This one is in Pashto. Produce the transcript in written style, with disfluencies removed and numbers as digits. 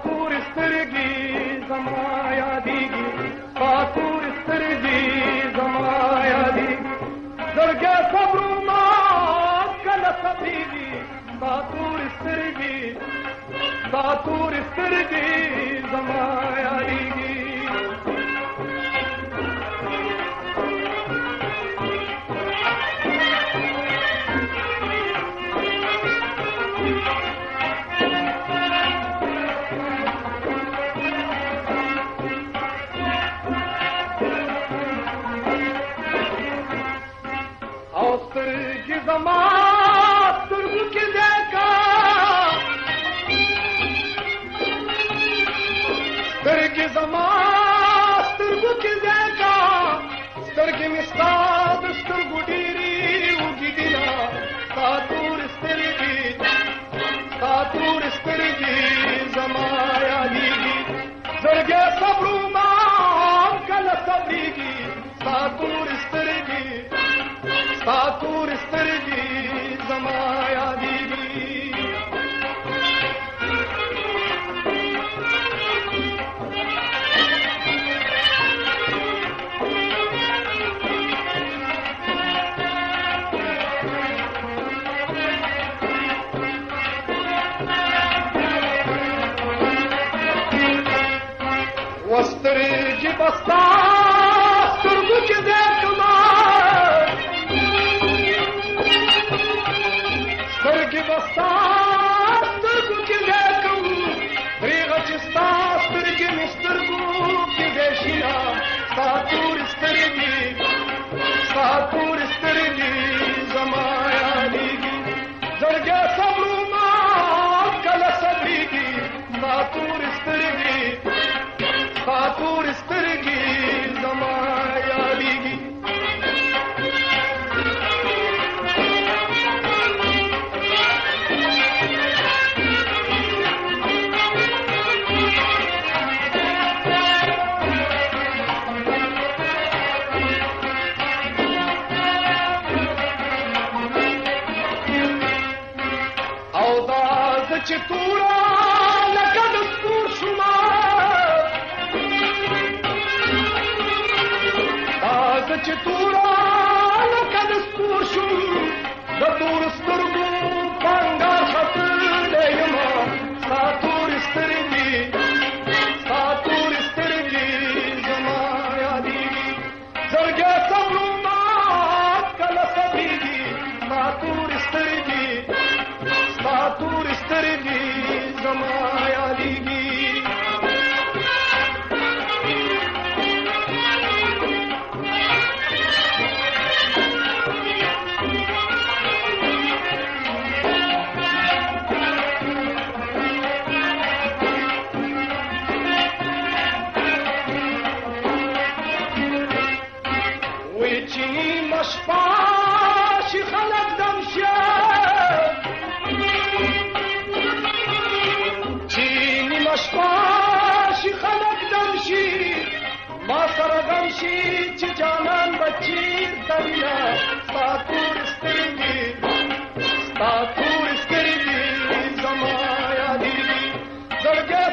تور سترګي زما یادېږي ستا تور سترګي زما یادېږي زړګی صبرونه کله صبرېږي ستا تور سترګي زما یادېږي سترګې زما سترګو کې ځای کا سترګې زما سترګو کې ځای کا سترګې مې ستا د سترګو ډېرې اوږدې دینه ستا تور سترګې زما یادېږي زړګی صبرونه کله صبرېږي ستا تور سترګې زما یادېږي وسترګې به ستا سترګو کې ځای کړمه سترګې به ستا سترګو کې ځای کوم درېغه چې ستا سترګې مې سترګو کې ځای شي نه ستا تور سترګې زما یادېږي زړګی صبرونه کله صبرېږي ستا تور سترګې زما یادېږي چې توره لکه د سپور شومه زه چې توره لکه د سپور شوم د تور سترګو په انګار ختلی یمه ستا تور سترګې زما یادېږي زړګی صبرونه کله صبرېږي ستا تور سترګې زما یادېږي وی چې نیمه شپه شي خلک دم شه شي خلک دم شي ما سره غم شي چې جانان به چېرته وینه ستا تور سترګې زما یادېږي زړګی